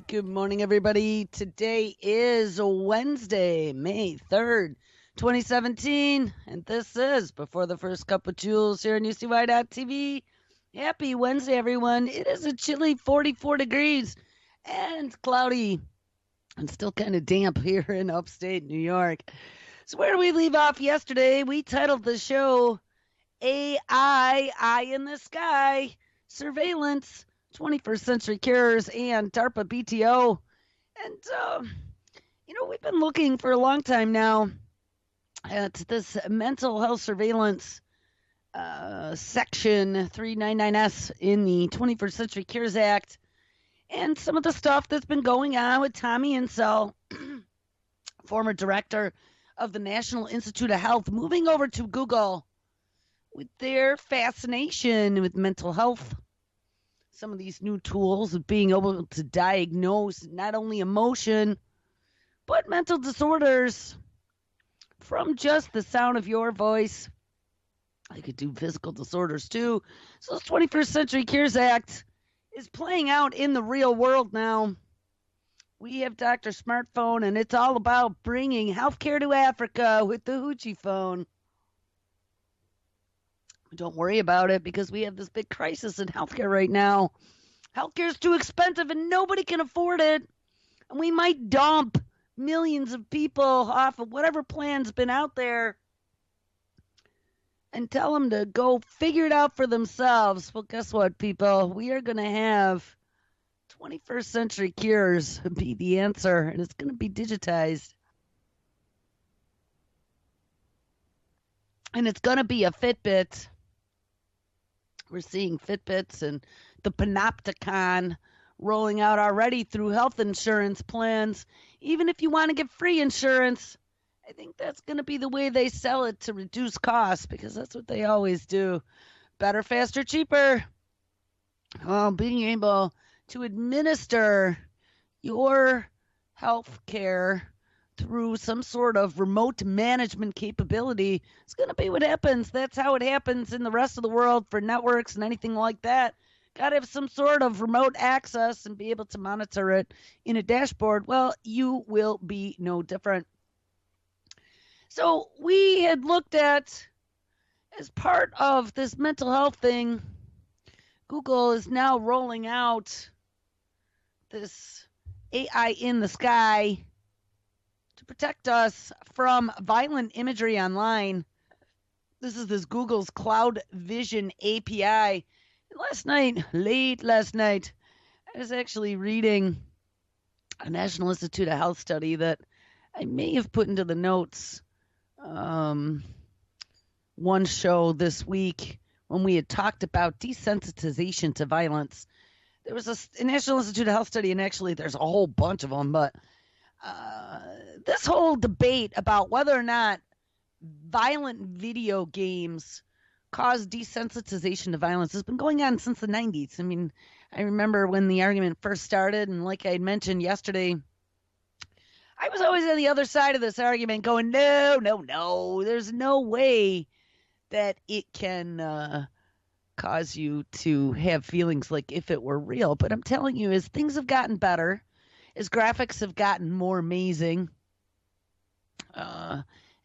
Good morning, everybody. Today is Wednesday, May 3rd, 2017, and this is Before the First Cup of Jules here on UCY.TV. Happy Wednesday, everyone. It is a chilly 44 degrees and cloudy and still kind of damp here in upstate New York. So where did we leave off yesterday? We titled the show AI, Eye in the Sky, Surveillance, 21st Century Cures, and DARPA BTO. And, we've been looking for a long time now at this mental health surveillance section 399S in the 21st Century Cures Act and some of the stuff that's been going on with Tommy Insel, former director of the National Institute of Health, moving over to Google with their fascination with mental health. Some of these new tools of being able to diagnose not only emotion, but mental disorders from just the sound of your voice. I could do physical disorders too. So this 21st Century Cures Act is playing out in the real world now. We have Dr. Smartphone, and it's all about bringing healthcare to Africa with the Hoochie phone. Don't worry about it because we have this big crisis in healthcare right now. Healthcare is too expensive and nobody can afford it. And we might dump millions of people off of whatever plan's been out there and tell them to go figure it out for themselves. Well, guess what, people? We are going to have 21st century cures be the answer, and it's going to be digitized. And it's going to be a Fitbit. We're seeing Fitbits and the Panopticon rolling out already through health insurance plans. Even if you want to get free insurance, I think that's going to be the way they sell it to reduce costs because that's what they always do. Better, faster, cheaper. Well, being able to administer your health care through some sort of remote management capability is going to be what happens. That's how it happens in the rest of the world for networks and anything like that. Got to have some sort of remote access and be able to monitor it in a dashboard. Well, you will be no different. So we had looked at, as part of this mental health thing, Google is now rolling out this AI in the sky to protect us from violent imagery online. This is this Google's Cloud Vision API. Late last night, I was actually reading a National Institute of Health study that I may have put into the notes one show this week when we had talked about desensitization to violence. There was a National Institute of Health study, and actually there's a whole bunch of them, but this whole debate about whether or not violent video games cause desensitization to violence has been going on since the 90s. I mean, I remember when the argument first started, and like I had mentioned yesterday, I was always on the other side of this argument going, no, there's no way that it can cause you to have feelings like if it were real. But I'm telling you, as things have gotten better, as graphics have gotten more amazing,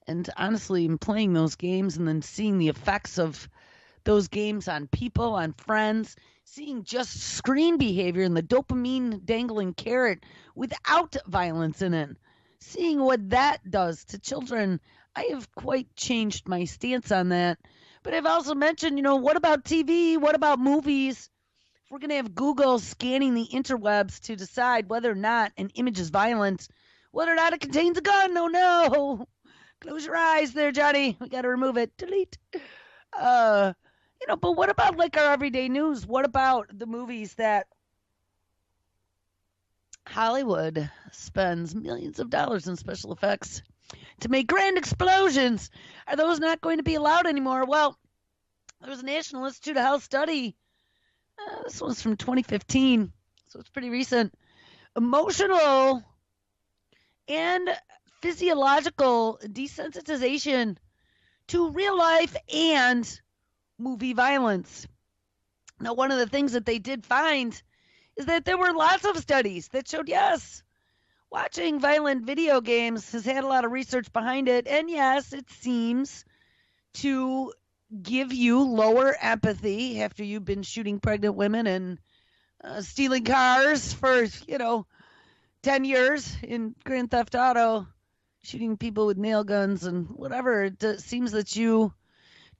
and honestly, in playing those games and then seeing the effects of those games on people, on friends, seeing just screen behavior and the dopamine dangling carrot without violence in it, seeing what that does to children, I have quite changed my stance on that. But I've also mentioned, what about TV? What about movies? If we're going to have Google scanning the interwebs to decide whether or not an image is violent, whether or not it contains a gun, no. Close your eyes there, Johnny. We got to remove it. Delete. But what about like our everyday news? What about the movies that Hollywood spends millions of dollars in special effects to make grand explosions? Are those not going to be allowed anymore? Well, there was a National Institute of Health study. This one's from 2015, so it's pretty recent. Emotional and physiological desensitization to real life and movie violence. Now, one of the things that they did find is that there were lots of studies that showed, yes, watching violent video games has had a lot of research behind it. And yes, it seems to give you lower empathy after you've been shooting pregnant women and stealing cars for, 10 years in Grand Theft Auto, shooting people with nail guns and whatever. It seems that you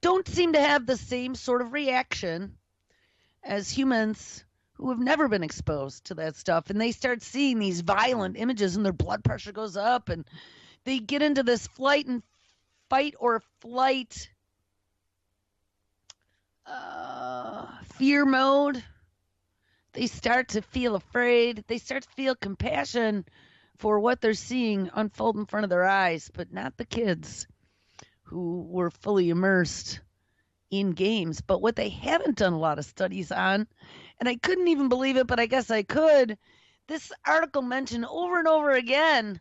don't seem to have the same sort of reaction as humans who have never been exposed to that stuff. And they start seeing these violent images and their blood pressure goes up and they get into this fight or flight fear mode. They start to feel afraid. They start to feel compassion for what they're seeing unfold in front of their eyes, but not the kids who were fully immersed in games. But what they haven't done a lot of studies on, and I couldn't even believe it, but I guess I could, this article mentioned over and over again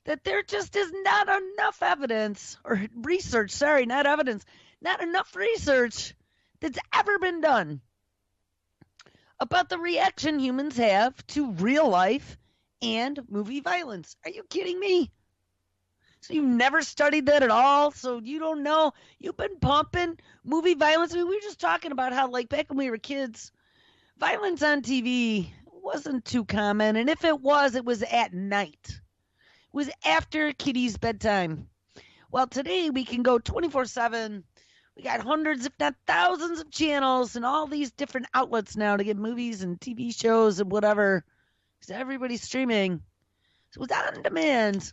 that there just is not enough evidence, or research, sorry, not evidence, not enough research that's ever been done about the reaction humans have to real life and movie violence. Are you kidding me? So you've never studied that at all? So you don't know? You've been pumping movie violence? I mean, we were just talking about how, like, back when we were kids, violence on TV wasn't too common. And if it was at night. It was after kiddies' bedtime. Well, today we can go 24/7. We got hundreds, if not thousands, of channels and all these different outlets now to get movies and TV shows and whatever. Because everybody's streaming. So it's on demand.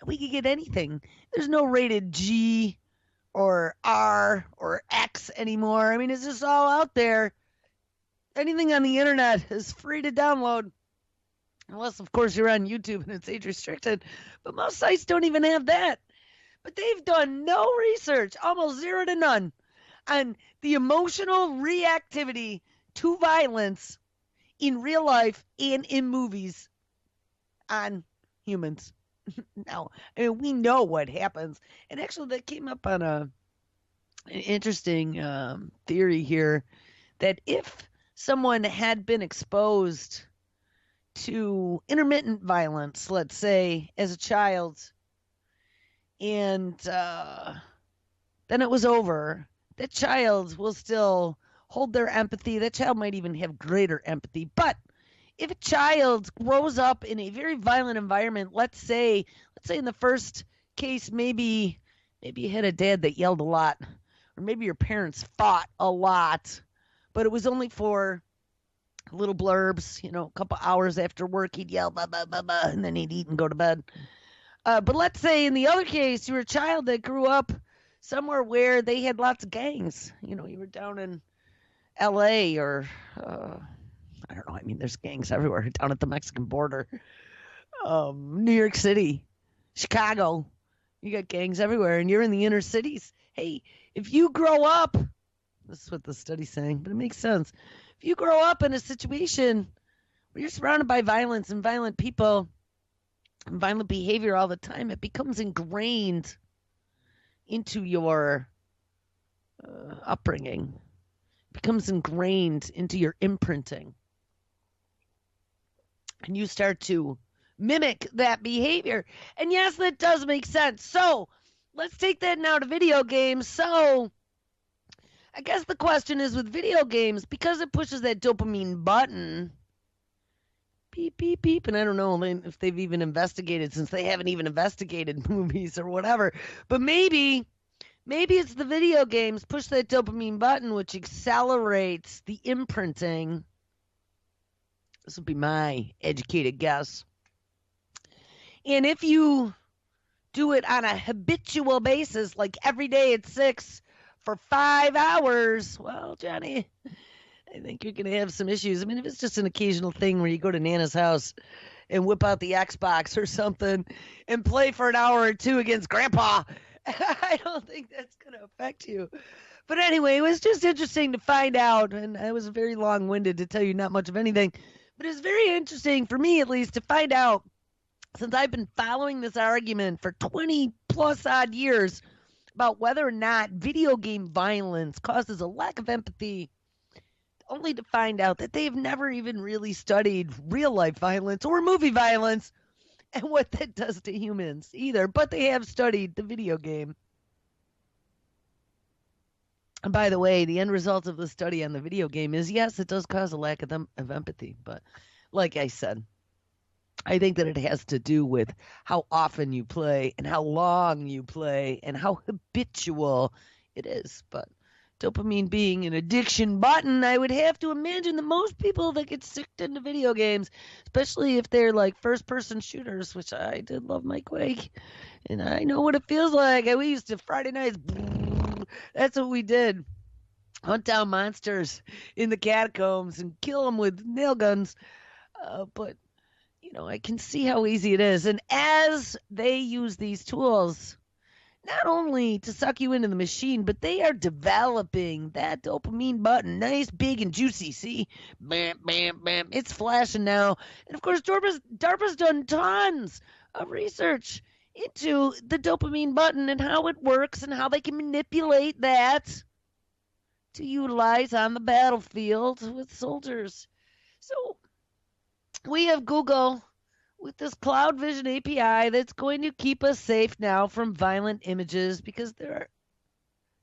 And we can get anything. There's no rated G or R or X anymore. I mean, it's just all out there. Anything on the internet is free to download. Unless, of course, you're on YouTube and it's age restricted. But most sites don't even have that. But they've done no research, almost zero to none, on the emotional reactivity to violence in real life and in movies on humans. Now, I mean, we know what happens. And actually, that came up on an interesting theory here, that if someone had been exposed to intermittent violence, let's say, as a child, and then it was over, that child will still hold their empathy. That child might even have greater empathy. But if a child grows up in a very violent environment, let's say in the first case, maybe you had a dad that yelled a lot, or maybe your parents fought a lot, but it was only for little blurbs, a couple hours after work, he'd yell, blah, blah, blah, blah, and then he'd eat and go to bed. But let's say in the other case, you were a child that grew up somewhere where they had lots of gangs. You were down in L.A. or, I don't know, I mean, there's gangs everywhere, down at the Mexican border. New York City, Chicago, you got gangs everywhere, and you're in the inner cities. Hey, if you grow up, this is what the study's saying, but it makes sense. If you grow up in a situation where you're surrounded by violence and violent people, and violent behavior all the time, it becomes ingrained into your upbringing. It becomes ingrained into your imprinting. And you start to mimic that behavior. And yes, that does make sense. So let's take that now to video games. So I guess the question is, with video games, because it pushes that dopamine button, beep, beep, beep. And I don't know if they've even investigated, since they haven't even investigated movies or whatever. But maybe it's the video games push that dopamine button, which accelerates the imprinting. This would be my educated guess. And if you do it on a habitual basis, like every day at 6 for 5 hours, well, Johnny, I think you're going to have some issues. I mean, if it's just an occasional thing where you go to Nana's house and whip out the Xbox or something and play for an hour or two against Grandpa, I don't think that's going to affect you. But anyway, it was just interesting to find out, and I was very long-winded to tell you not much of anything, but it's very interesting, for me at least, to find out, since I've been following this argument for 20-plus odd years about whether or not video game violence causes a lack of empathy only to find out that they've never even really studied real life violence or movie violence and what that does to humans either, but they have studied the video game. And by the way, the end result of the study on the video game is yes, it does cause a lack of empathy. But like I said, I think that it has to do with how often you play and how long you play and how habitual it is. But dopamine being an addiction button, I would have to imagine that most people that get sucked into video games, especially if they're like first person shooters, which I did love my Quake, and I know what it feels like. We used to Friday nights, that's what we did. Hunt down monsters in the catacombs and kill them with nail guns. But I can see how easy it is. And as they use these tools, not only to suck you into the machine, but they are developing that dopamine button. Nice, big, and juicy. See? Bam, bam, bam. It's flashing now. And of course, DARPA's done tons of research into the dopamine button and how it works and how they can manipulate that to utilize on the battlefield with soldiers. So we have Google with this Cloud Vision API that's going to keep us safe now from violent images, because there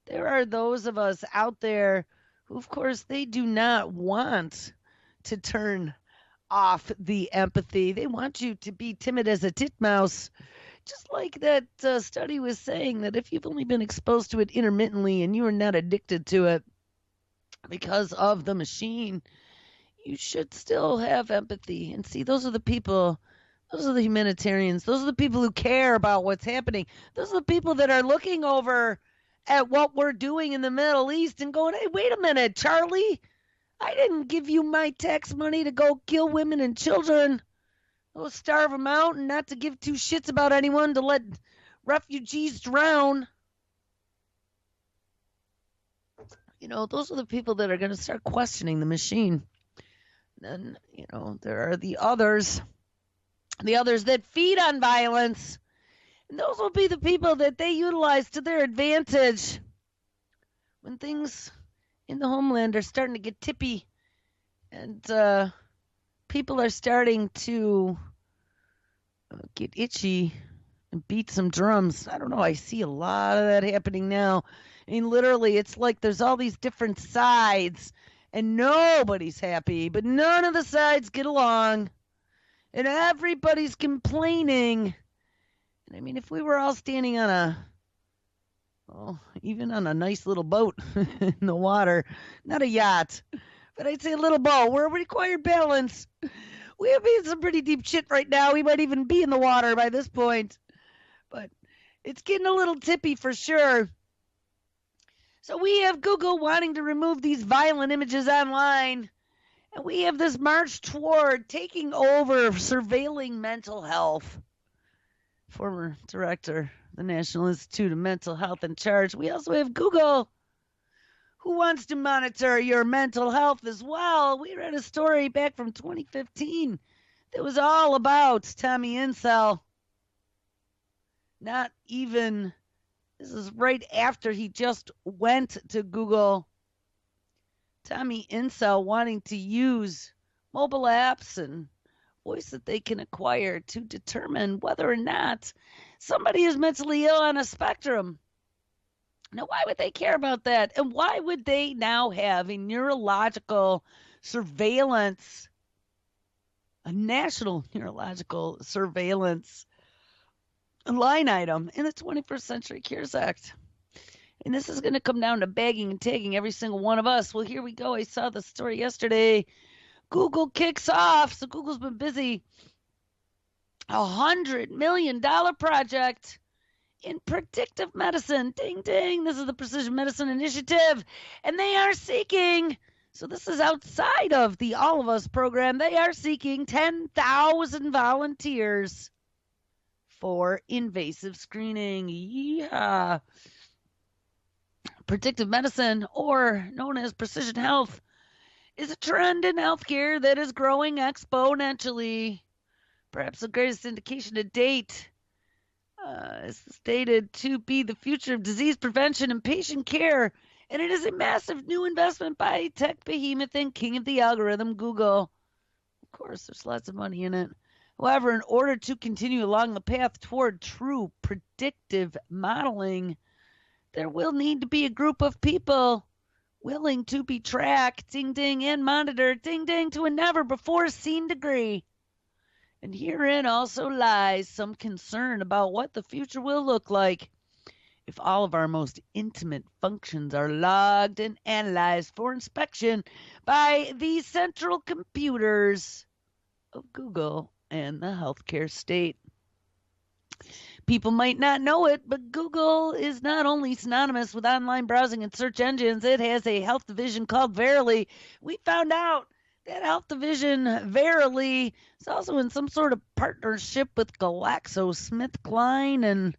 are those of us out there who, of course, they do not want to turn off the empathy. They want you to be timid as a titmouse, just like that study was saying, that if you've only been exposed to it intermittently and you are not addicted to it because of the machine, you should still have empathy. And see, those are the people, those are the humanitarians, those are the people who care about what's happening. Those are the people that are looking over at what we're doing in the Middle East and going, hey, wait a minute, Charlie, I didn't give you my tax money to go kill women and children, go starve them out, and not to give two shits about anyone, to let refugees drown. Those are the people that are going to start questioning the machine. Then, there are the others that feed on violence. And those will be the people that they utilize to their advantage when things in the homeland are starting to get tippy and people are starting to get itchy and beat some drums. I don't know. I see a lot of that happening now. I mean, literally, it's like there's all these different sides and nobody's happy, but none of the sides get along, and everybody's complaining. And I mean, if we were all standing on even on a nice little boat in the water, not a yacht, but I'd say a little boat where it required balance, we would be in some pretty deep shit right now. We might even be in the water by this point, but it's getting a little tippy for sure. So we have Google wanting to remove these violent images online, and we have this march toward taking over surveilling mental health. Former director of the National Institute of Mental Health in charge. We also have Google, who wants to monitor your mental health as well. We read a story back from 2015 that was all about Tommy Insel. This is right after he just went to Google. Tommy Insel wanting to use mobile apps and voice that they can acquire to determine whether or not somebody is mentally ill on a spectrum. Now, why would they care about that? And why would they now have a neurological surveillance, a national neurological surveillance line item in the 21st Century Cures Act? And this is going to come down to bagging and tagging every single one of us. Well, here we go. I saw the story yesterday. Google kicks off. So Google's been busy. $100 million project in predictive medicine. Ding, ding. This is the Precision Medicine Initiative. And they are seeking, so this is outside of the All of Us program, they are seeking 10,000 volunteers for invasive screening. Yeah. Predictive medicine, or known as precision health, is a trend in healthcare that is growing exponentially. Perhaps the greatest indication to date is stated to be the future of disease prevention and patient care And it is a massive new investment by tech behemoth and king of the algorithm, Google. Of course, there's lots of money in it. However, in order to continue along the path toward true predictive modeling, there will need to be a group of people willing to be tracked, ding ding, and monitored, ding ding, to a never before seen degree. And herein also lies some concern about what the future will look like if all of our most intimate functions are logged and analyzed for inspection by the central computers of Google and the healthcare state. People might not know it, but Google is not only synonymous with online browsing and search engines, it has a health division called Verily. We found out that health division, Verily, is also in some sort of partnership with GlaxoSmithKline, and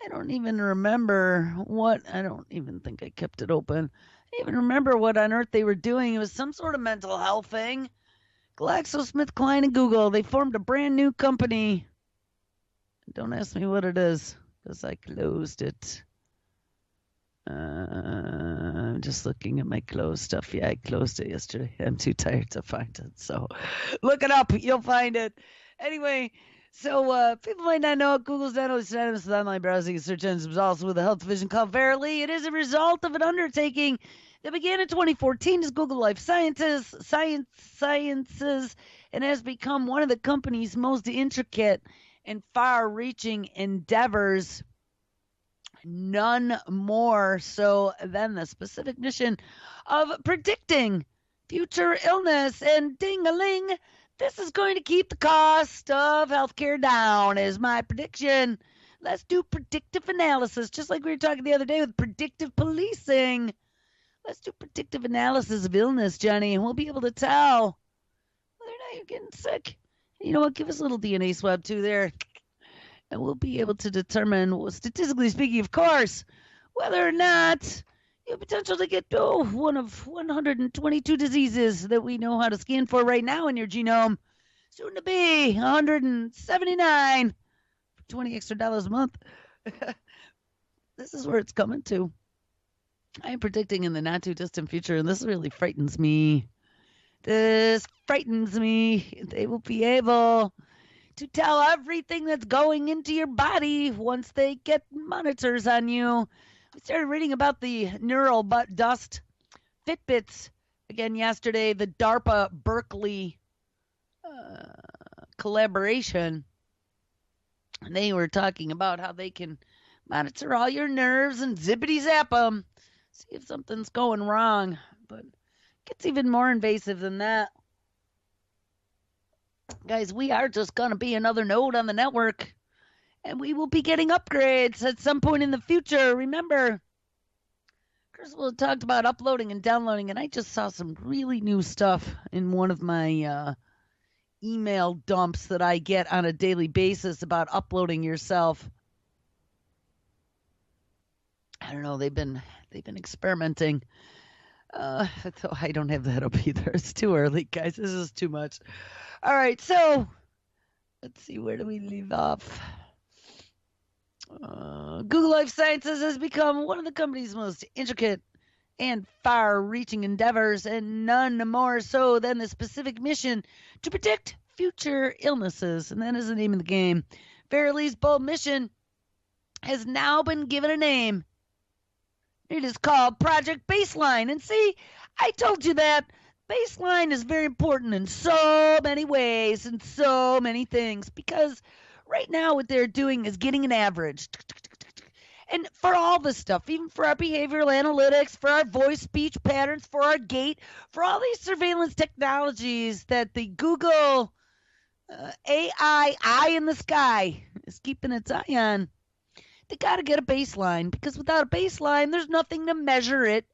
I don't even remember what, I don't even think I kept it open. I don't even remember what on earth they were doing. It was some sort of mental health thing. GlaxoSmithKline and Google, they formed a brand new company. Don't ask me what it is, because I closed it. I'm just looking at my closed stuff. Yeah, I closed it yesterday. I'm too tired to find it. So look it up. You'll find it. Anyway, so people might not know it. Google's not only synonymous with online browsing and search engines, but also with a health division called Verily. It is a result of an undertaking that began in 2014 as Google Life Sciences, and has become one of the company's most intricate and far-reaching endeavors, none more so than the specific mission of predicting future illness. And ding-a-ling, this is going to keep the cost of healthcare down, is my prediction. Let's do predictive analysis, just like we were talking the other day with predictive policing. Let's do predictive analysis of illness, Johnny, and we'll be able to tell whether or not you're getting sick. You know what? Give us a little DNA swab too there. And we'll be able to determine, statistically speaking, of course, whether or not you have potential to get one of 122 diseases that we know how to scan for right now in your genome. Soon to be 179 for $20 extra a month. This is where it's coming to. I am predicting in the not too distant future, and this really frightens me. This frightens me. They will be able to tell everything that's going into your body once they get monitors on you. We started reading about the neural dust Fitbits again yesterday, the DARPA Berkeley collaboration. And they were talking about how they can monitor all your nerves and zippity zap them, see if something's going wrong. But it gets even more invasive than that. Guys, we are just going to be another node on the network, and we will be getting upgrades at some point in the future. Remember, Crystal talked about uploading and downloading, and I just saw some really new stuff in one of my email dumps that I get on a daily basis about uploading yourself. I don't know, they've been experimenting. I don't have that up either. It's too early, guys. This is too much. All right, so let's see, where do we leave off? Google Life Sciences has become one of the company's most intricate and far-reaching endeavors, and none more so than the specific mission to predict future illnesses, and that is the name of the game. Verily's bold mission has now been given a name. It is called Project Baseline, and see, I told you that. Baseline is very important in so many ways and so many things, because right now what they're doing is getting an average. And for all this stuff, even for our behavioral analytics, for our voice speech patterns, for our gait, for all these surveillance technologies that the Google AI eye in the sky is keeping its eye on, they got to get a baseline, because without a baseline, there's nothing to measure it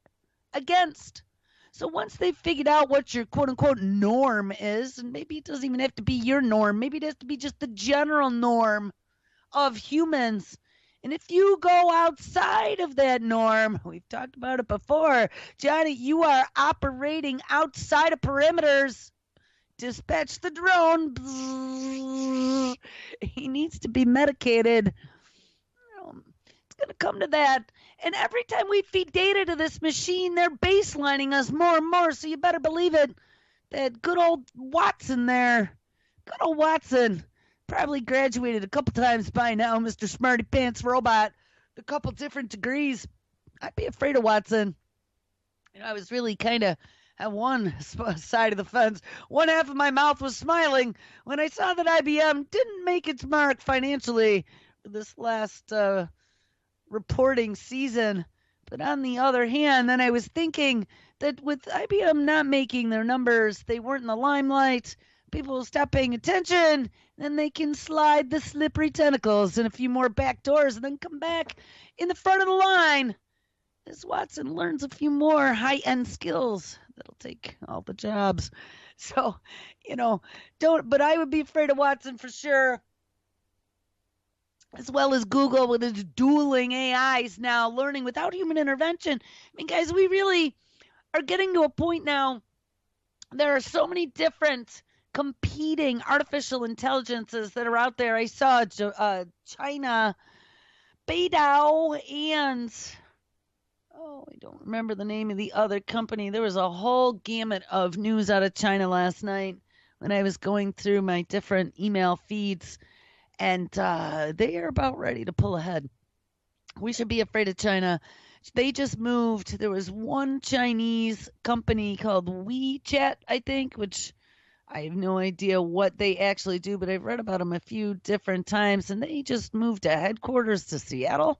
against. So once they've figured out what your quote-unquote norm is, and maybe it doesn't even have to be your norm, maybe it has to be just the general norm of humans. And if you go outside of that norm, we've talked about it before, Johnny, you are operating outside of perimeters. Dispatch the drone. He needs to be medicated. It's going to come to that. And every time we feed data to this machine, they're baselining us more and more. So you better believe it. That good old Watson there, good old Watson, probably graduated a couple times by now, Mr. Smarty Pants Robot, a couple different degrees. I'd be afraid of Watson. I was really kind of at one side of the fence. One half of my mouth was smiling when I saw that IBM didn't make its mark financially for this last reporting season. But on the other hand, then I was thinking that with IBM not making their numbers, they weren't in the limelight. People will stop paying attention, then they can slide the slippery tentacles and a few more back doors and then come back in the front of the line as Watson learns a few more high-end skills that'll take all the jobs. So, but I would be afraid of Watson for sure, as well as Google with its dueling AIs now learning without human intervention. I mean, guys, we really are getting to a point now. There are so many different competing artificial intelligences that are out there. I saw China, Beidou, and I don't remember the name of the other company. There was a whole gamut of news out of China last night when I was going through my different email feeds, and they are about ready to pull ahead. We should be afraid of China. They just moved. There was one Chinese company called WeChat, I think, which I have no idea what they actually do, but I've read about them a few different times, and they just moved to headquarters to Seattle,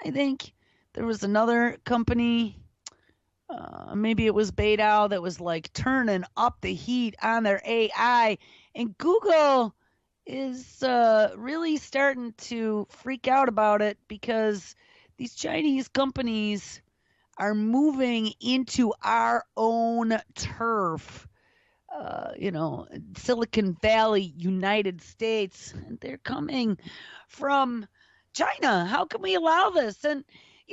I think. There was another company, maybe it was Beidou, that was like turning up the heat on their AI, and Google is really starting to freak out about it because these Chinese companies are moving into our own turf, Silicon Valley, United States, and they're coming from China. How can we allow this? And,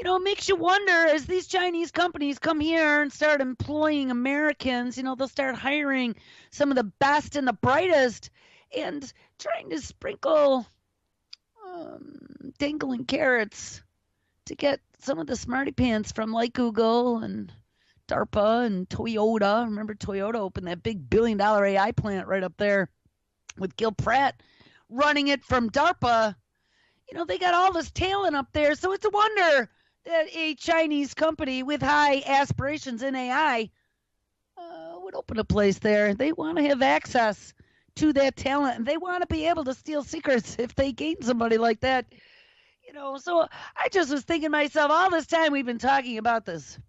it makes you wonder, as these Chinese companies come here and start employing Americans, they'll start hiring some of the best and the brightest and trying to sprinkle dangling carrots to get some of the smarty pants from like Google and DARPA and Toyota. Remember, Toyota opened that big $1 billion AI plant right up there with Gil Pratt running it from DARPA. They got all this talent up there, so it's a wonder that a Chinese company with high aspirations in AI would open a place there. They want to have access to that talent, and they want to be able to steal secrets if they gain somebody like that. So I just was thinking to myself, all this time we've been talking about this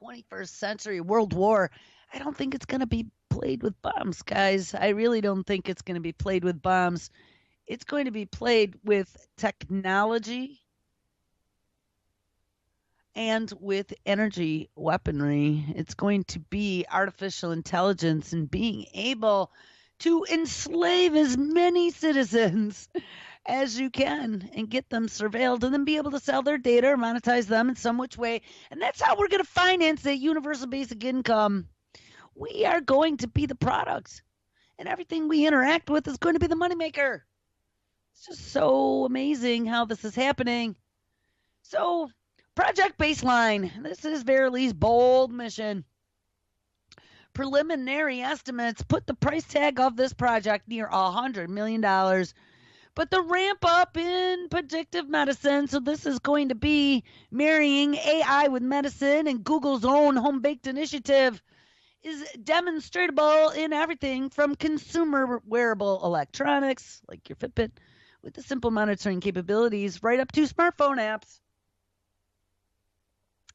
21st century world war. I don't think it's going to be played with bombs, guys. I really don't think it's going to be played with bombs. It's going to be played with technology and with energy weaponry. It's going to be artificial intelligence and being able to enslave as many citizens as you can and get them surveilled and then be able to sell their data or monetize them in some which way. And that's how we're going to finance that universal basic income. We are going to be the product, and everything we interact with is going to be the moneymaker. It's just so amazing how this is happening. So, Project Baseline. This is Verily's bold mission. Preliminary estimates put the price tag of this project near $100 million. But the ramp up in predictive medicine, so this is going to be marrying AI with medicine and Google's own home-baked initiative, is demonstrable in everything from consumer wearable electronics, like your Fitbit, with the simple monitoring capabilities, right up to smartphone apps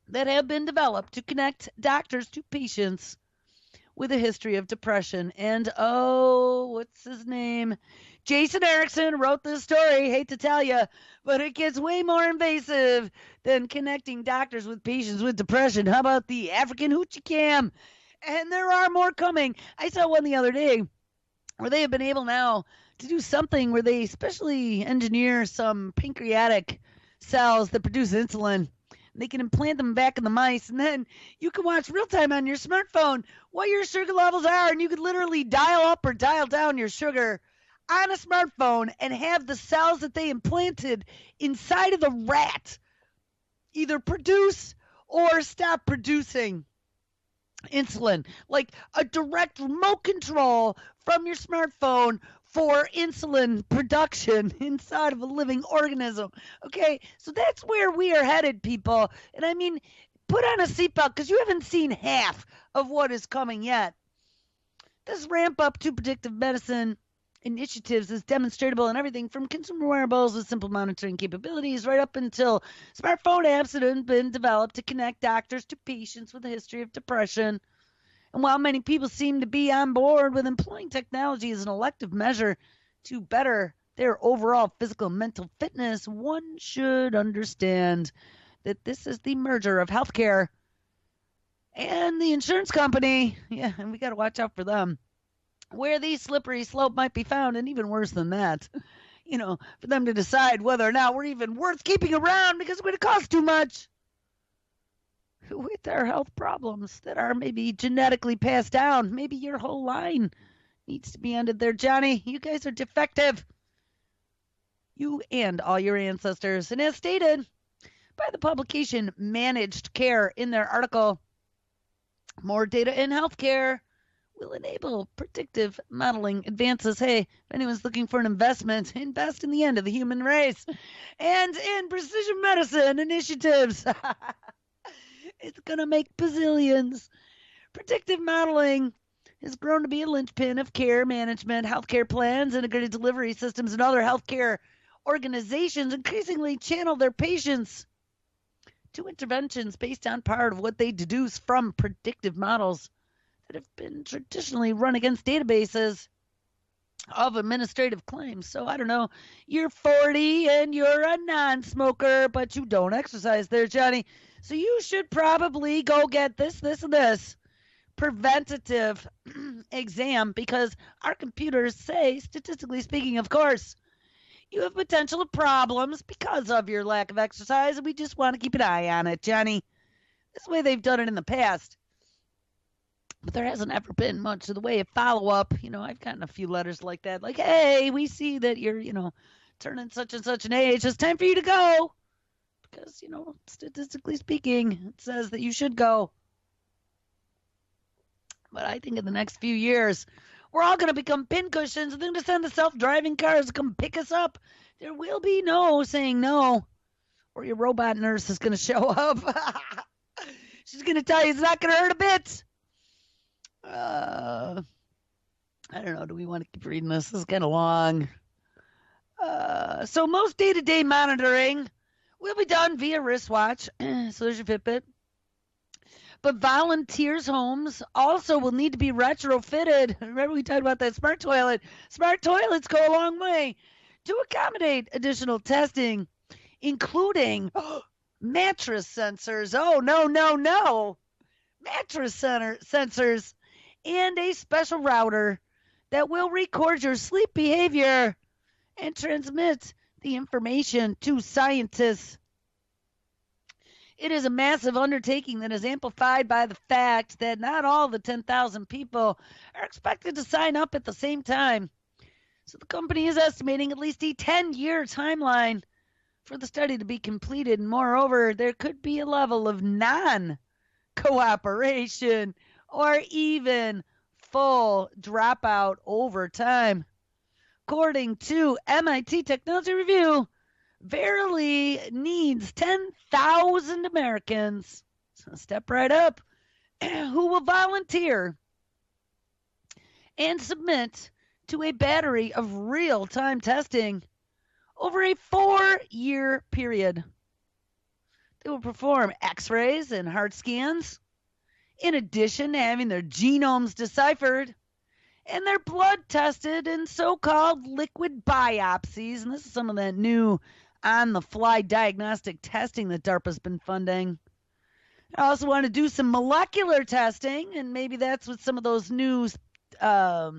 that have been developed to connect doctors to patients with a history of depression. And what's his name? Jason Erickson wrote this story, hate to tell you, but it gets way more invasive than connecting doctors with patients with depression. How about the African Hoochie Cam? And there are more coming. I saw one the other day where they have been able now to do something where they specially engineer some pancreatic cells that produce insulin. They can implant them back in the mice, and then you can watch real time on your smartphone what your sugar levels are, and you could literally dial up or dial down your sugar on a smartphone and have the cells that they implanted inside of the rat either produce or stop producing insulin, like a direct remote control from your smartphone for insulin production inside of a living organism. Okay, so that's where we are headed, people. And I mean, put on a seatbelt because you haven't seen half of what is coming yet. This ramp up to predictive medicine initiatives is demonstrable in everything from consumer wearables with simple monitoring capabilities right up until smartphone apps that have been developed to connect doctors to patients with a history of depression. And while many people seem to be on board with employing technology as an elective measure to better their overall physical and mental fitness, one should understand that this is the merger of healthcare and the insurance company. Yeah, and we got to watch out for them. Where the slippery slope might be found, and even worse than that, for them to decide whether or not we're even worth keeping around because it's going to cost too much. With our health problems that are maybe genetically passed down, maybe your whole line needs to be ended there, Johnny. You guys are defective. You and all your ancestors. And as stated by the publication Managed Care in their article, more data in healthcare will enable predictive modeling advances. Hey, if anyone's looking for an investment, invest in the end of the human race and in precision medicine initiatives. It's going to make bazillions. Predictive modeling has grown to be a linchpin of care management, healthcare plans, integrated delivery systems, and other healthcare organizations increasingly channel their patients to interventions based on part of what they deduce from predictive models that have been traditionally run against databases of administrative claims. So I don't know, you're 40 and you're a non-smoker, but you don't exercise there, Johnny. So you should probably go get this, and this preventative exam because our computers say, statistically speaking, of course, you have potential problems because of your lack of exercise, and we just want to keep an eye on it, Johnny. This way they've done it in the past. But there hasn't ever been much of the way of follow-up. I've gotten a few letters like that, like, hey, we see that you're, turning such and such an age. It's time for you to go. Because, statistically speaking, it says that you should go. But I think in the next few years, we're all going to become pincushions, and they're going to send the self-driving cars to come pick us up. There will be no saying no, or your robot nurse is going to show up. She's going to tell you it's not going to hurt a bit. I don't know. Do we want to keep reading this? This is kind of long. So most day-to-day monitoring will be done via wristwatch. So there's your Fitbit. But volunteers' homes also will need to be retrofitted. Remember we talked about that smart toilet. Smart toilets go a long way to accommodate additional testing, including mattress sensors. Oh, no. Mattress sensors and a special router that will record your sleep behavior and transmit the information to scientists. It is a massive undertaking that is amplified by the fact that not all the 10,000 people are expected to sign up at the same time. So the company is estimating at least a 10-year timeline for the study to be completed. And moreover, there could be a level of non-cooperation or even full dropout over time. According to MIT Technology Review, Verily needs 10,000 Americans, so step right up, who will volunteer and submit to a battery of real-time testing over a 4-year period. They will perform x-rays and heart scans, in addition to having their genomes deciphered and their blood tested in so-called liquid biopsies. And this is some of that new on-the-fly diagnostic testing that DARPA's been funding. I also want to do some molecular testing, and maybe that's what some of those new, I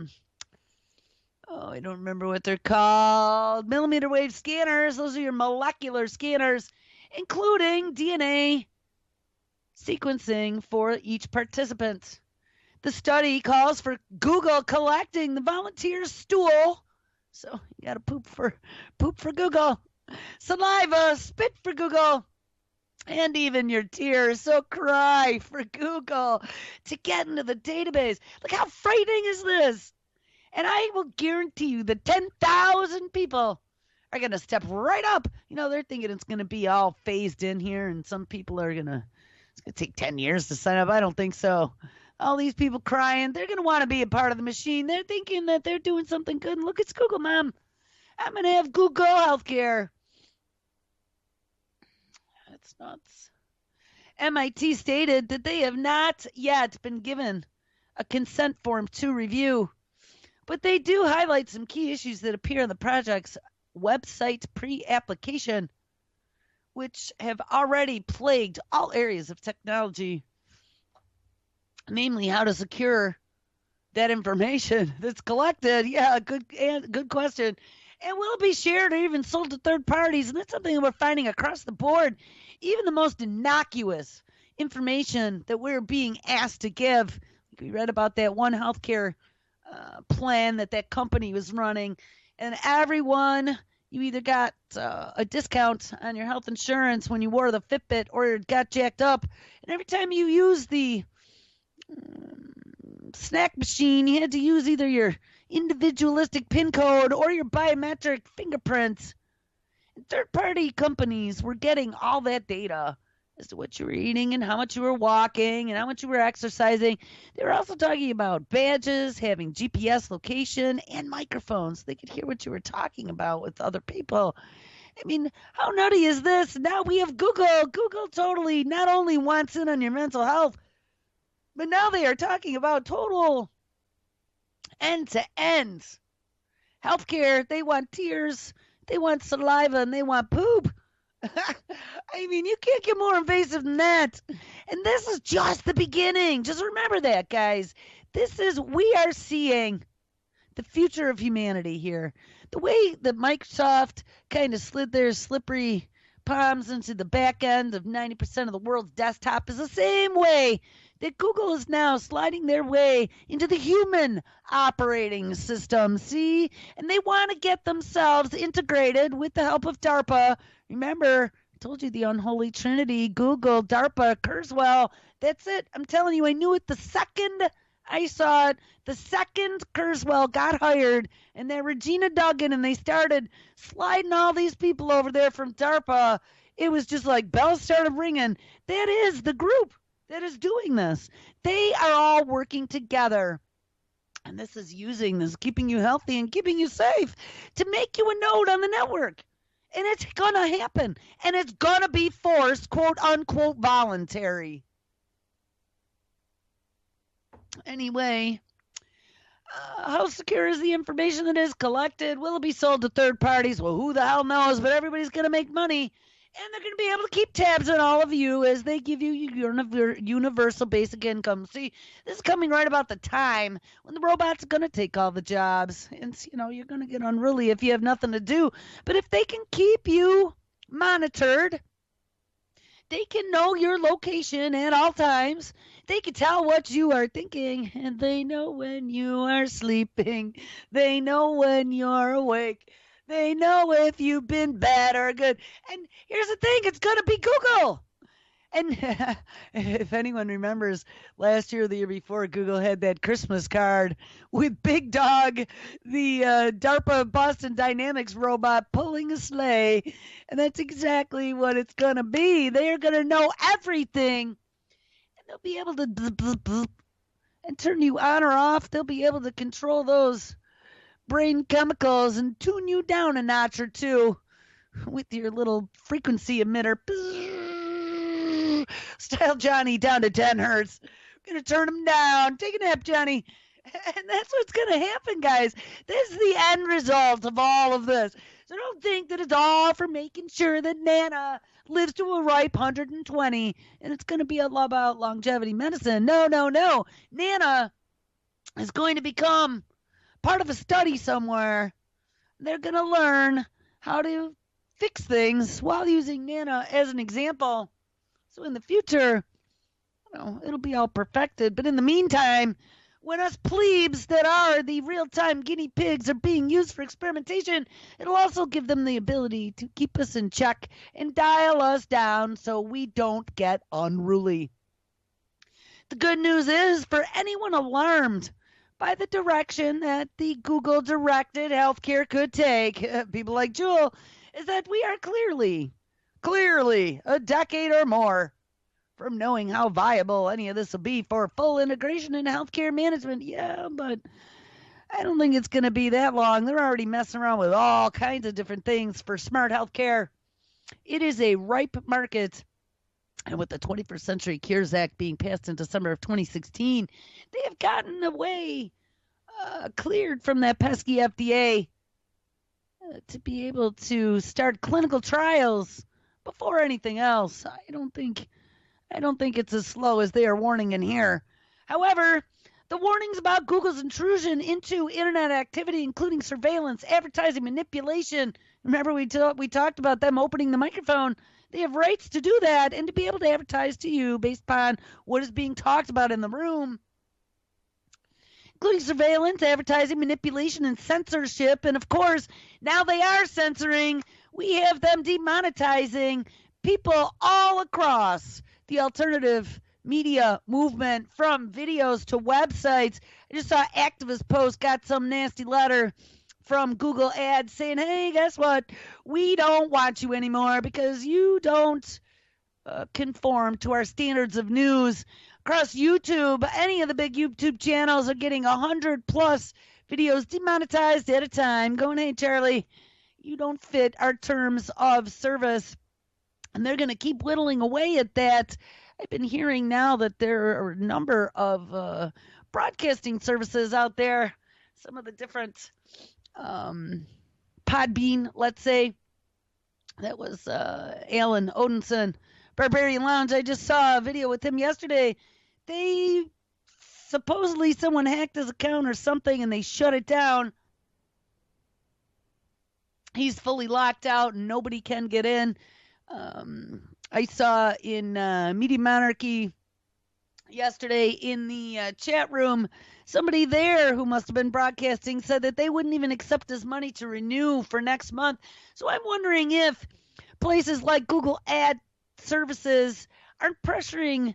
don't remember what they're called, millimeter wave scanners. Those are your molecular scanners, including DNA sequencing for each participant. The study calls for Google collecting the volunteer's stool So you got to poop for Google, saliva, spit for Google, and even your tears. So cry for Google to get into the database. Look how frightening is this? And I will guarantee you that 10,000 people are going to step right up. They're thinking it's going to be all phased in here, and some people it's going to take 10 years to sign up. I don't think so. All these people crying, they're going to want to be a part of the machine. They're thinking that they're doing something good. And look, it's Google, Mom. I'm going to have Google healthcare. That's nuts. MIT stated that they have not yet been given a consent form to review, but they do highlight some key issues that appear on the project's website pre-application, which have already plagued all areas of technology, namely how to secure that information that's collected. Yeah, good question. And will it be shared or even sold to third parties? And that's something that we're finding across the board. Even the most innocuous information that we're being asked to give. We read about that one healthcare plan that company was running, and everyone, you either got a discount on your health insurance when you wore the Fitbit or it got jacked up. And every time you use the snack machine, you had to use either your individualistic PIN code or your biometric fingerprints. And third-party companies were getting all that data as to what you were eating and how much you were walking and how much you were exercising. They were also talking about badges, having GPS location, and microphones. They could hear what you were talking about with other people. I mean, how nutty is this? Now we have Google. Google totally not only wants in on your mental health, but now they are talking about total end-to-end healthcare. They want tears, they want saliva, and they want poop. I mean, you can't get more invasive than that. And this is just the beginning. Just remember that, guys. We are seeing the future of humanity here. The way that Microsoft kind of slid their slippery palms into the back end of 90% of the world's desktop is the same way that Google is now sliding their way into the human operating system. See? And they want to get themselves integrated with the help of DARPA. Remember, I told you the unholy trinity, Google, DARPA, Kurzweil. That's it. I'm telling you, I knew it the second I saw it. The second Kurzweil got hired, and that Regina Duggan, and they started sliding all these people over there from DARPA, it was just like bells started ringing. That is the group that is doing this. They are all working together. And this is keeping you healthy and keeping you safe to make you a node on the network. And it's going to happen. And it's going to be forced, quote unquote, voluntary. Anyway, how secure is the information that is collected? Will it be sold to third parties? Well, who the hell knows? But everybody's going to make money. And they're going to be able to keep tabs on all of you as they give you your universal basic income. See, this is coming right about the time when the robots are going to take all the jobs. And, you're going to get unruly if you have nothing to do. But if they can keep you monitored, they can know your location at all times. They can tell what you are thinking. And they know when you are sleeping. They know when you're awake. They know if you've been bad or good. And here's the thing, it's going to be Google. And if anyone remembers last year or the year before, Google had that Christmas card with Big Dog, the DARPA Boston Dynamics robot pulling a sleigh. And that's exactly what it's going to be. They're going to know everything. And they'll be able to and turn you on or off. They'll be able to control those brain chemicals and tune you down a notch or two with your little frequency emitter. Style Johnny down to 10 hertz. We're going to turn him down. Take a nap, Johnny. And that's what's going to happen, guys. This is the end result of all of this. So don't think that it's all for making sure that Nana lives to a ripe 120 and it's going to be all about longevity medicine. No, no, no. Nana is going to become part of a study somewhere. They're going to learn how to fix things while using Nana as an example. So in the future, it'll be all perfected. But in the meantime, when us plebes that are the real-time guinea pigs are being used for experimentation, it'll also give them the ability to keep us in check and dial us down so we don't get unruly. The good news is, for anyone alarmed by the direction that the Google-directed healthcare could take, people like Jewel, is that we are clearly a decade or more from knowing how viable any of this will be for full integration into healthcare management. Yeah, but I don't think it's going to be that long. They're already messing around with all kinds of different things for smart healthcare. It is a ripe market. And with the 21st Century Cures Act being passed in December of 2016, they have gotten away, cleared from that pesky FDA to be able to start clinical trials before anything else. I don't think it's as slow as they are warning in here. However, the warnings about Google's intrusion into internet activity, including surveillance, advertising, manipulation. Remember, we talked about them opening the microphone. They have rights to do that and to be able to advertise to you based upon what is being talked about in the room, including surveillance, advertising, manipulation, and censorship. And of course, now they are censoring. We have them demonetizing people all across the alternative media movement, from videos to websites. I just saw activist post got some nasty letter from Google Ads saying, hey, guess what? We don't want you anymore because you don't conform to our standards of news. Across YouTube, any of the big YouTube channels are getting 100 plus videos demonetized at a time, going, hey, Charlie, you don't fit our terms of service. And they're going to keep whittling away at that. I've been hearing now that there are a number of broadcasting services out there, some of the different Podbean, let's say. That was Alan Odinson, Barbarian Lounge. I just saw a video with him yesterday. They supposedly someone hacked his account or something and they shut it down. He's fully locked out and nobody can get in. I saw in Media Monarchy yesterday in the chat room, somebody there who must have been broadcasting said that they wouldn't even accept his money to renew for next month. So I'm wondering if places like Google Ad Services aren't pressuring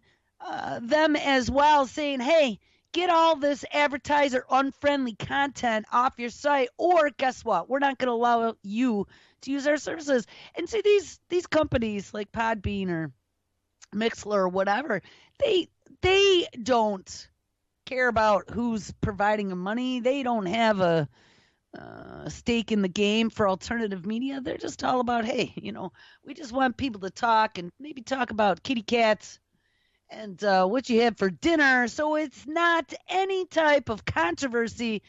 them as well, saying, hey, get all this advertiser unfriendly content off your site, or guess what? We're not going to allow you to use our services. And see, these companies like Podbean or Mixler or whatever, they don't care about who's providing them money. They don't have a stake in the game for alternative media. They're just all about, hey, we just want people to talk and maybe talk about kitty cats and what you had for dinner. So it's not any type of controversy.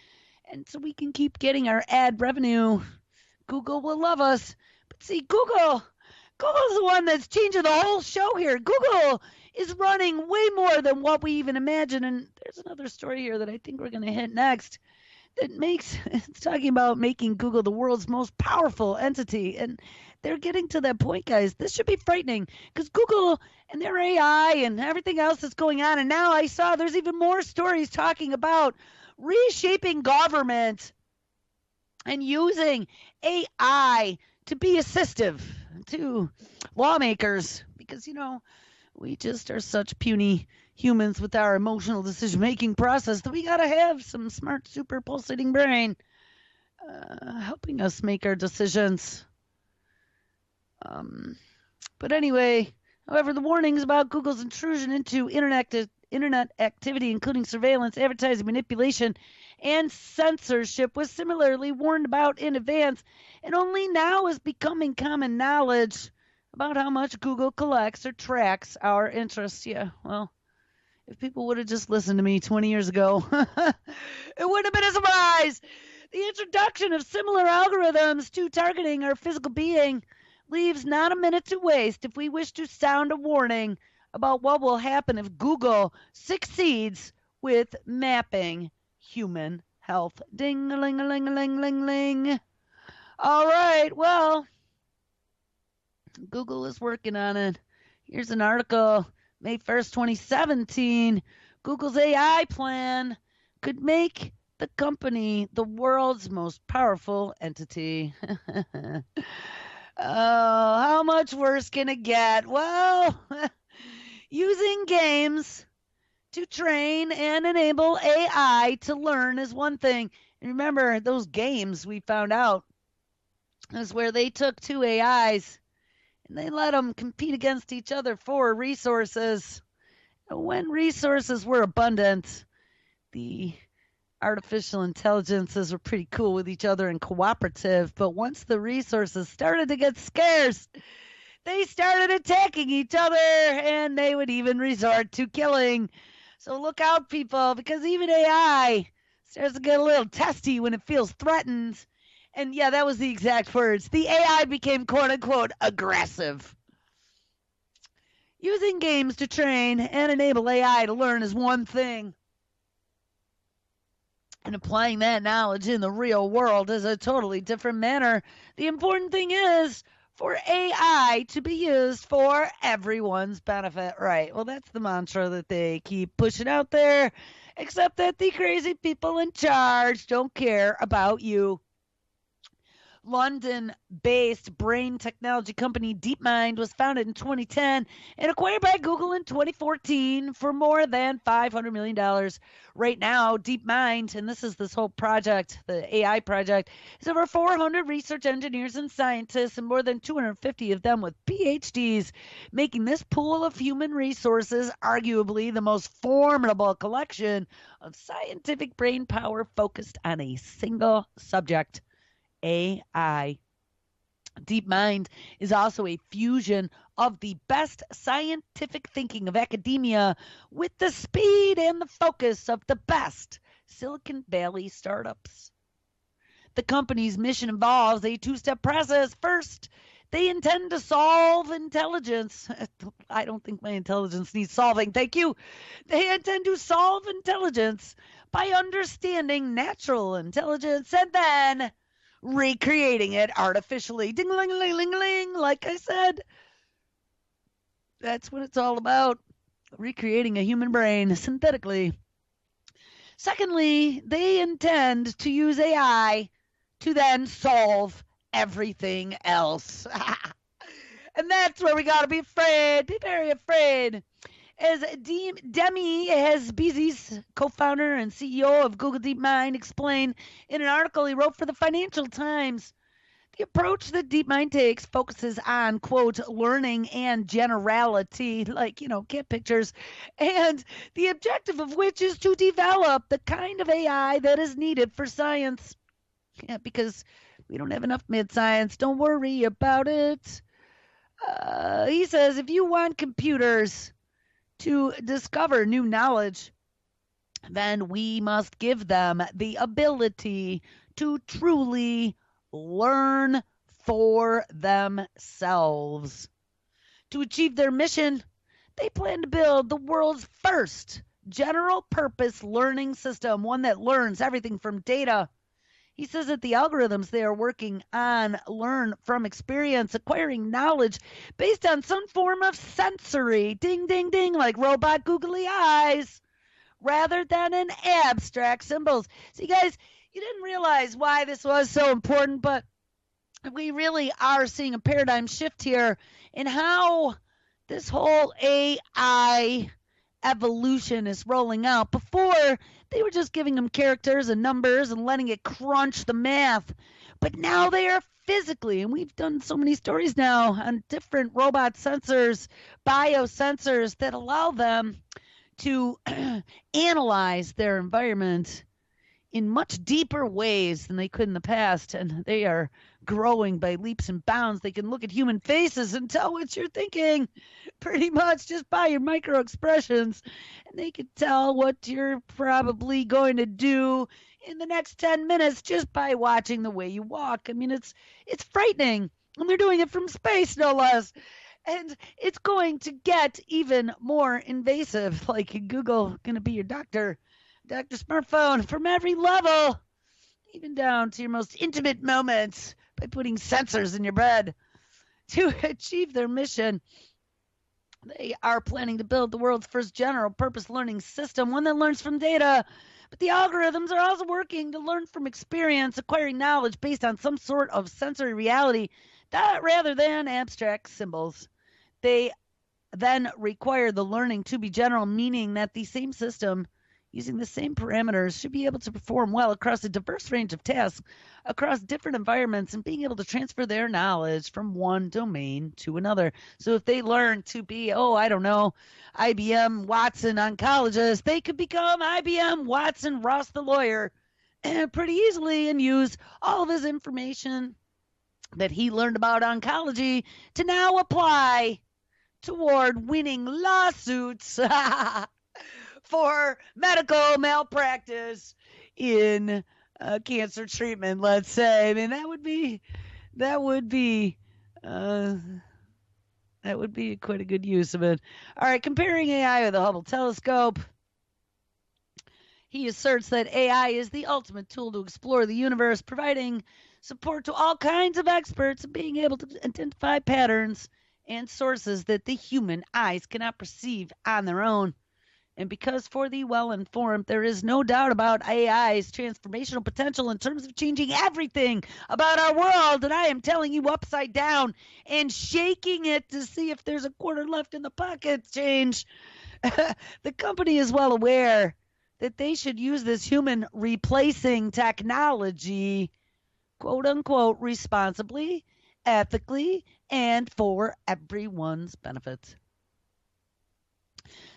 And so we can keep getting our ad revenue. Google will love us. But see, Google's the one that's changing the whole show here. Google is running way more than what we even imagine. And there's another story here that I think we're going to hit next that it's talking about making Google the world's most powerful entity. And they're getting to that point, guys. This should be frightening because Google and their AI and everything else that's going on. And now I saw there's even more stories talking about reshaping government and using AI to be assistive to lawmakers because, we just are such puny humans with our emotional decision-making process that we got to have some smart, super pulsating brain helping us make our decisions. But anyway, however, the warnings about Google's intrusion into internet activity, including surveillance, advertising, manipulation, and censorship, was similarly warned about in advance, and only now is becoming common knowledge about how much Google collects or tracks our interests. Yeah, well, if people would have just listened to me 20 years ago, it wouldn't have been a surprise. The introduction of similar algorithms to targeting our physical being leaves not a minute to waste if we wish to sound a warning about what will happen if Google succeeds with mapping human health. Ding-a-ling-a-ling-a-ling-a-ling-ling. All right, well, Google is working on it. Here's an article, May 1st, 2017. Google's AI plan could make the company the world's most powerful entity. Oh, how much worse can it get? Well, using games to train and enable AI to learn is one thing. And remember, those games we found out is where they took two AIs and they let them compete against each other for resources. When resources were abundant, the artificial intelligences were pretty cool with each other and cooperative. But once the resources started to get scarce, they started attacking each other and they would even resort to killing. So look out, people, because even AI starts to get a little testy when it feels threatened. And yeah, that was the exact words. The AI became quote unquote aggressive. Using games to train and enable AI to learn is one thing. And applying that knowledge in the real world is a totally different manner. The important thing is for AI to be used for everyone's benefit. Right. Well, that's the mantra that they keep pushing out there, except that the crazy people in charge don't care about you. London-based brain technology company DeepMind was founded in 2010 and acquired by Google in 2014 for more than $500 million. Right now, DeepMind, and this is this whole project, the AI project, is over 400 research engineers and scientists and more than 250 of them with PhDs, making this pool of human resources arguably the most formidable collection of scientific brain power focused on a single subject. AI. DeepMind is also a fusion of the best scientific thinking of academia with the speed and the focus of the best Silicon Valley startups. The company's mission involves a two-step process. First, they intend to solve intelligence. I don't think my intelligence needs solving. Thank you. They intend to solve intelligence by understanding natural intelligence and then recreating it artificially. Ding-a-ling-a-ling-a-ling, like I said. That's what it's all about. Recreating a human brain synthetically. Secondly, they intend to use AI to then solve everything else. And that's where we got to be afraid. Be very afraid. As Demi Hasbizis, co-founder and CEO of Google DeepMind, explained in an article he wrote for the Financial Times, the approach that DeepMind takes focuses on, quote, learning and generality, like, cat pictures, and the objective of which is to develop the kind of AI that is needed for science. Yeah, because we don't have enough mid-science. Don't worry about it. He says, if you want computers to discover new knowledge, then we must give them the ability to truly learn for themselves. To achieve their mission, they plan to build the world's first general purpose learning system, one that learns everything from data. He says that the algorithms they are working on learn from experience, acquiring knowledge based on some form of sensory, ding, ding, ding, like robot googly eyes, rather than in abstract symbols. See, guys, you didn't realize why this was so important, but we really are seeing a paradigm shift here in how this whole AI evolution is rolling out. Before, they were just giving them characters and numbers and letting it crunch the math. But now they are physically, and we've done so many stories now on different robot sensors, biosensors that allow them to analyze their environment in much deeper ways than they could in the past. And they are growing by leaps and bounds. They can look at human faces and tell what you're thinking pretty much just by your micro expressions. And they can tell what you're probably going to do in the next 10 minutes just by watching the way you walk. I mean, it's frightening. And they're doing it from space, no less. And it's going to get even more invasive, like Google going to be your doctor smartphone from every level, even down to your most intimate moments by putting sensors in your bed. To achieve their mission, they are planning to build the world's first general purpose learning system, one that learns from data But the algorithms are also working to learn from experience, acquiring knowledge based on some sort of sensory reality that rather than abstract symbols. They then require the learning to be general, meaning that the same system using the same parameters should be able to perform well across a diverse range of tasks across different environments and being able to transfer their knowledge from one domain to another. So if they learn to be, I don't know, IBM Watson oncologist, they could become IBM Watson Ross the lawyer pretty easily and use all of his information that he learned about oncology to now apply toward winning lawsuits for medical malpractice in cancer treatment, let's say. I mean, that would be quite a good use of it. All right, comparing AI with the Hubble telescope. He asserts that AI is the ultimate tool to explore the universe, providing support to all kinds of experts and being able to identify patterns and sources that the human eyes cannot perceive on their own. And because for the well-informed, there is no doubt about AI's transformational potential in terms of changing everything about our world. And I am telling you upside down and shaking it to see if there's a quarter left in the pocket change. The company is well aware that they should use this human replacing technology, quote unquote, responsibly, ethically, and for everyone's benefit.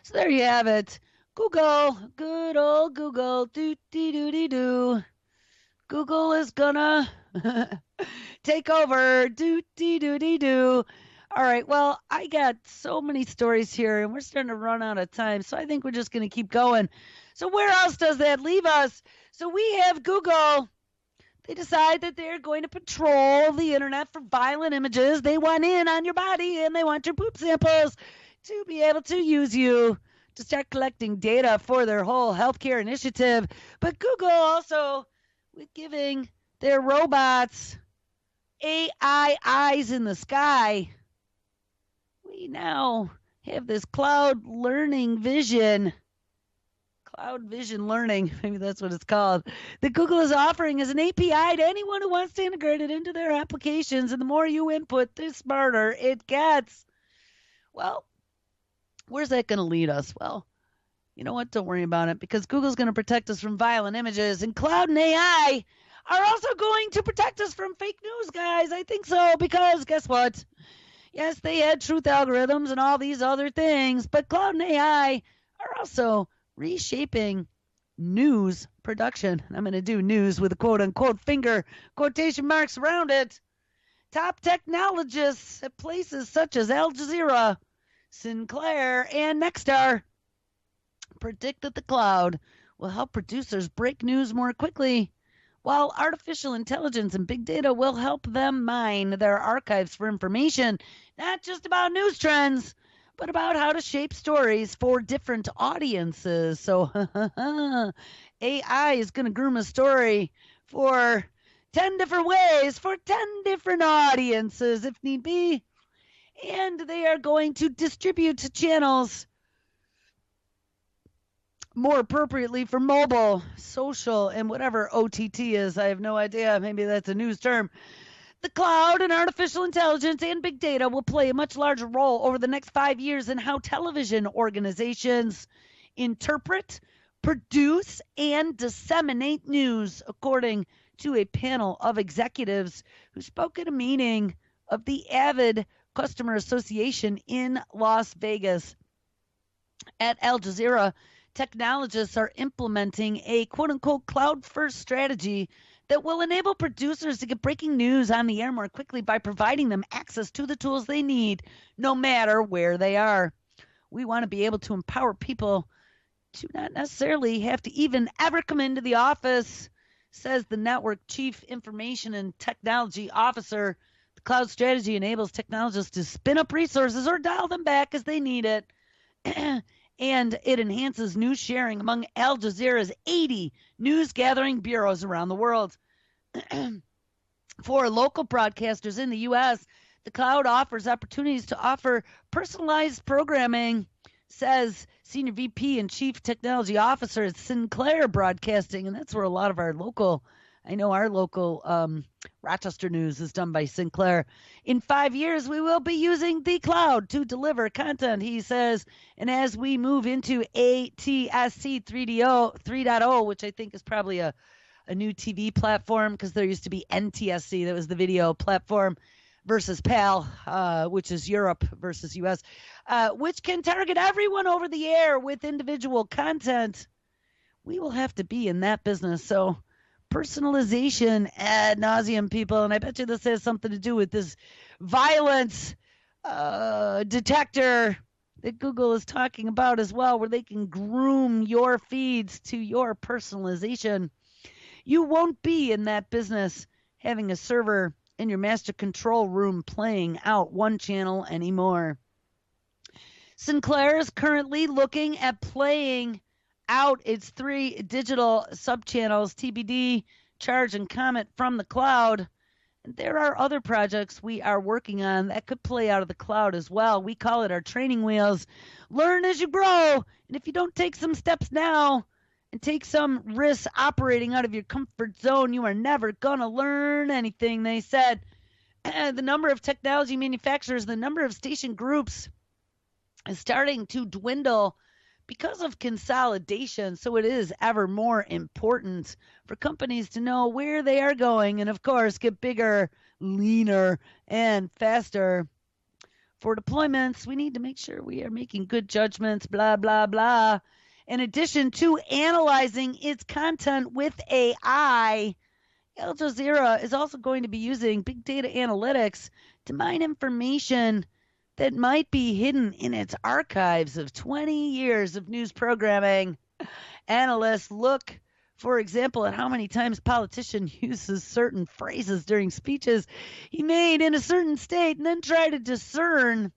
So there you have it. Google, good old Google, do-dee-doo-dee-doo. Google is gonna take over, do-dee-doo-dee-doo. All right, well, I got so many stories here, and we're starting to run out of time, so I think we're just going to keep going. So where else does that leave us? So we have Google. They decide that they're going to patrol the internet for violent images. They want in on your body, and they want your poop samples to be able to use you to start collecting data for their whole healthcare initiative. But Google also, with giving their robots AI eyes in the sky, we now have this cloud vision learning, maybe that's what it's called, that Google is offering as an API to anyone who wants to integrate it into their applications. And the more you input, the smarter it gets. Well, where's that going to lead us? Well, you know what? Don't worry about it, because Google's going to protect us from violent images, and cloud and AI are also going to protect us from fake news, guys. I think so, because guess what? Yes, they had truth algorithms and all these other things, but cloud and AI are also reshaping news production. I'm going to do news with a quote-unquote finger quotation marks around it. Top technologists at places such as Al Jazeera, Sinclair, and Nexstar predict that the cloud will help producers break news more quickly, while artificial intelligence and big data will help them mine their archives for information, not just about news trends, but about how to shape stories for different audiences. So AI is going to groom a story for 10 different ways, for 10 different audiences if need be. And they are going to distribute to channels more appropriately for mobile, social, and whatever OTT is. I have no idea. Maybe that's a news term. The cloud and artificial intelligence and big data will play a much larger role over the next 5 years in how television organizations interpret, produce, and disseminate news, according to a panel of executives who spoke at a meeting of the Avid Customer Association in Las Vegas. At Al Jazeera, technologists are implementing a quote-unquote cloud-first strategy that will enable producers to get breaking news on the air more quickly by providing them access to the tools they need, no matter where they are. We want to be able to empower people to not necessarily have to even ever come into the office, says the network chief information and technology officer. The cloud strategy enables technologists to spin up resources or dial them back as they need it. And it enhances news sharing among Al Jazeera's 80 news gathering bureaus around the world. For local broadcasters in the U.S., the cloud offers opportunities to offer personalized programming, says Senior VP and Chief Technology Officer at Sinclair Broadcasting, and that's where a lot of our local, I know our local Rochester news is done by Sinclair. In 5 years, we will be using the cloud to deliver content, he says. And as we move into ATSC 3.0, which I think is probably a new TV platform, because there used to be NTSC, that was the video platform, versus PAL, which is Europe versus US, which can target everyone over the air with individual content. We will have to be in that business. So personalization ad nauseum, people. And I bet you this has something to do with this violence detector that Google is talking about as well, where they can groom your feeds to your personalization. You won't be in that business having a server in your master control room playing out one channel anymore. Sinclair is currently looking at playing out its 3 digital subchannels, TBD, Charge, and Comet, from the cloud. And there are other projects we are working on that could play out of the cloud as well. We call it our training wheels. Learn as you grow. And if you don't take some steps now and take some risks operating out of your comfort zone, you are never going to learn anything, they said. The number of technology manufacturers, the number of station groups is starting to dwindle because of consolidation. So it is ever more important for companies to know where they are going and, of course, get bigger, leaner, and faster. For deployments, we need to make sure we are making good judgments, blah, blah, blah. In addition to analyzing its content with AI, Al Jazeera is also going to be using big data analytics to mine information that might be hidden in its archives of 20 years of news programming. Analysts look, for example, at how many times a politician uses certain phrases during speeches he made in a certain state, and then try to discern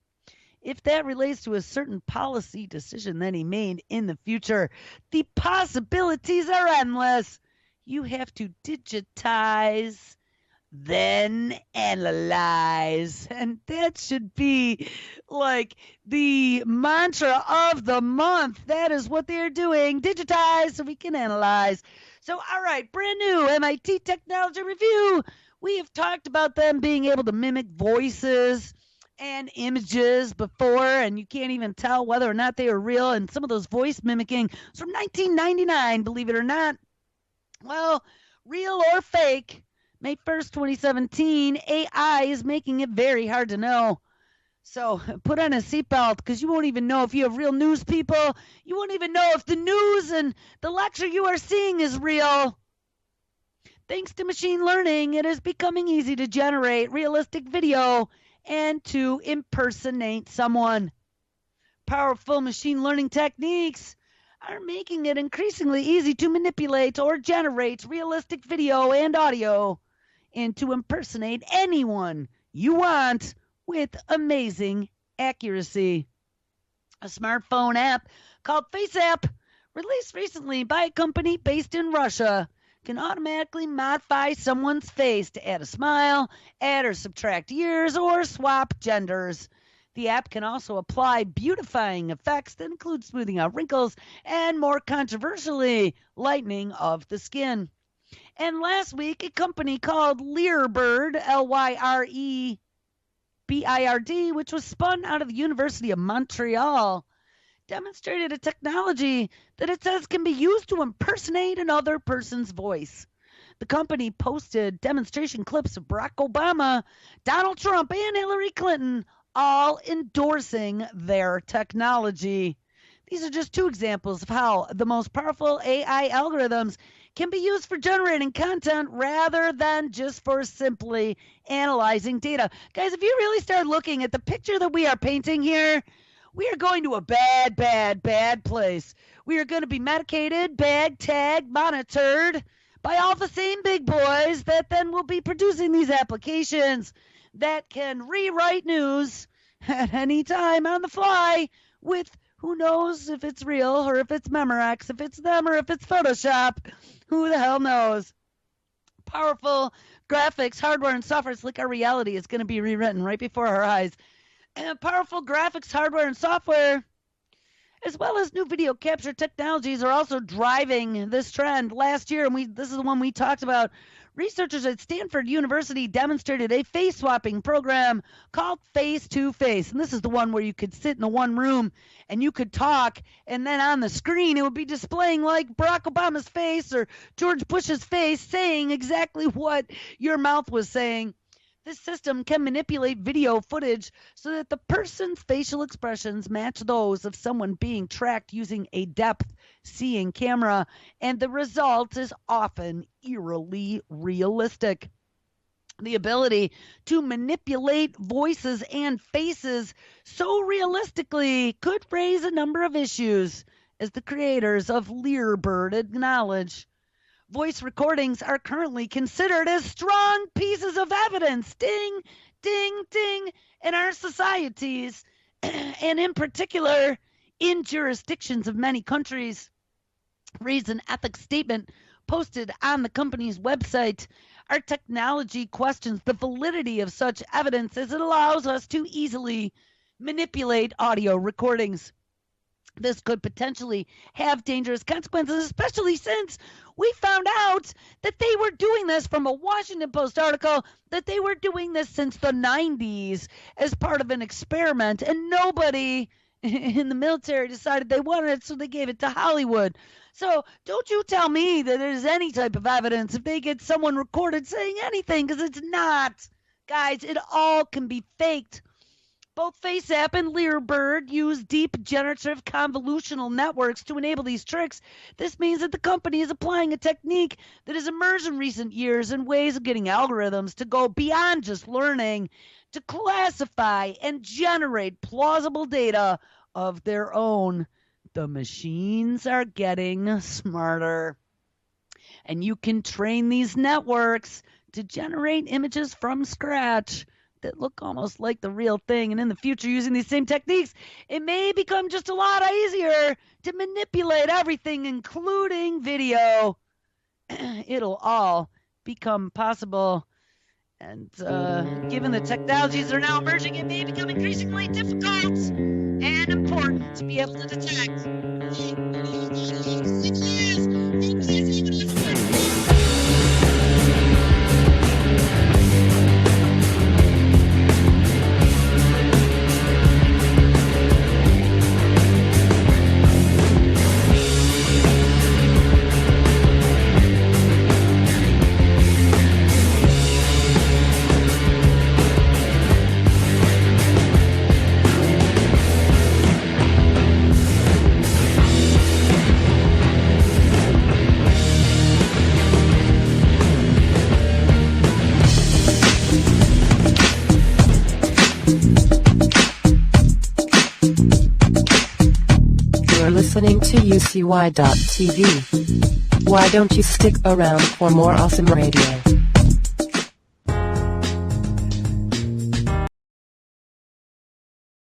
if that relates to a certain policy decision that he made in the future. The possibilities are endless. You have to digitize, then analyze. And that should be like the mantra of the month. That is what they're doing. Digitize so we can analyze. So, all right, brand new MIT Technology Review. We have talked about them being able to mimic voices and images before, and you can't even tell whether or not they are real. And some of those voice mimicking was from 1999, believe it or not. Well, real or fake, May 1st, 2017, AI is making it very hard to know. So put on a seatbelt, because you won't even know if you have real news, people. You won't even know if the news and the lecture you are seeing is real. Thanks to machine learning, it is becoming easy to generate realistic video and to impersonate someone. Powerful machine learning techniques are making it increasingly easy to manipulate or generate realistic video and audio and to impersonate anyone you want with amazing accuracy. A smartphone app called FaceApp, released recently by a company based in Russia, can automatically modify someone's face to add a smile, add or subtract ears, or swap genders. The app can also apply beautifying effects that include smoothing out wrinkles and, more controversially, lightening of the skin. And last week, a company called Lyrebird, Lyrebird, which was spun out of the University of Montreal, demonstrated a technology that it says can be used to impersonate another person's voice. The company posted demonstration clips of Barack Obama, Donald Trump, and Hillary Clinton, all endorsing their technology. These are just 2 examples of how the most powerful AI algorithms can be used for generating content rather than just for simply analyzing data. Guys, if you really start looking at the picture that we are painting here, we are going to a bad, bad, bad place. We are going to be medicated, bag tagged, monitored by all the same big boys that then will be producing these applications that can rewrite news at any time on the fly with who knows if it's real or if it's Memorex, if it's them or if it's Photoshop. Who the hell knows? Powerful graphics, hardware, and software. It's like our reality is going to be rewritten right before our eyes. And powerful graphics, hardware, and software as well as new video capture technologies are also driving this trend. Last year, and this is the one we talked about, researchers at Stanford University demonstrated a face swapping program called Face to Face. And this is the one where you could sit in the one room and you could talk, and then on the screen it would be displaying like Barack Obama's face or George Bush's face, saying exactly what your mouth was saying. This system can manipulate video footage so that the person's facial expressions match those of someone being tracked using a depth-seeing camera, and the result is often eerily realistic. The ability to manipulate voices and faces so realistically could raise a number of issues, as the creators of Lyrebird acknowledge. Voice recordings are currently considered as strong pieces of evidence, ding, ding, ding, in our societies, and in particular in jurisdictions of many countries. Reads an ethics statement posted on the company's website. Our technology questions the validity of such evidence as it allows us to easily manipulate audio recordings. This could potentially have dangerous consequences, especially since we found out that they were doing this from a Washington Post article, that they were doing this since the 90s as part of an experiment, and nobody in the military decided they wanted it, so they gave it to Hollywood. So don't you tell me that there's any type of evidence if they get someone recorded saying anything, because it's not. Guys, it all can be faked. Both FaceApp and Lyrebird use deep generative convolutional networks to enable these tricks. This means that the company is applying a technique that has emerged in recent years in ways of getting algorithms to go beyond just learning, to classify and generate plausible data of their own. The machines are getting smarter. And you can train these networks to generate images from scratch that look almost like the real thing. And in the future, using these same techniques, it may become just a lot easier to manipulate everything, including video. It'll all become possible. And given the technologies that are now emerging, it may become increasingly difficult and important to be able to detect. Listening to UCY.tv. Why don't you stick around for more awesome radio?